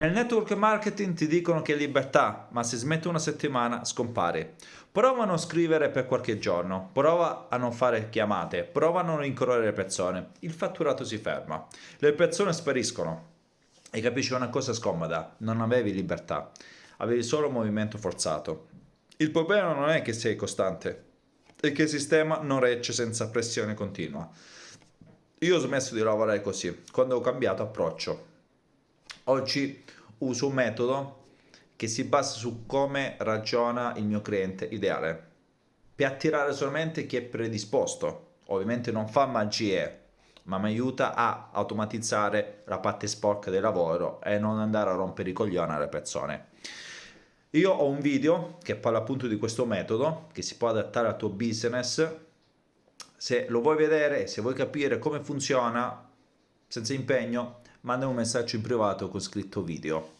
Nel network marketing ti dicono che è libertà, ma se smetti una settimana scompari. Prova a non scrivere per qualche giorno, prova a non fare chiamate, prova a non rincorrere le persone. Il fatturato si ferma, le persone spariscono. E capisci una cosa scomoda, non avevi libertà, avevi solo movimento forzato. Il problema non è che sei costante, è che il sistema non regge senza pressione continua. Io ho smesso di lavorare così, quando ho cambiato approccio. Oggi uso un metodo che si basa su come ragiona il mio cliente ideale, per attirare solamente chi è predisposto. Ovviamente non fa magie, ma mi aiuta a automatizzare la parte sporca del lavoro e non andare a rompere i coglioni alle persone. Io ho un video che parla appunto di questo metodo che si può adattare al tuo business. Se lo vuoi vedere, se vuoi capire come funziona senza impegno, manda un messaggio in privato con scritto video.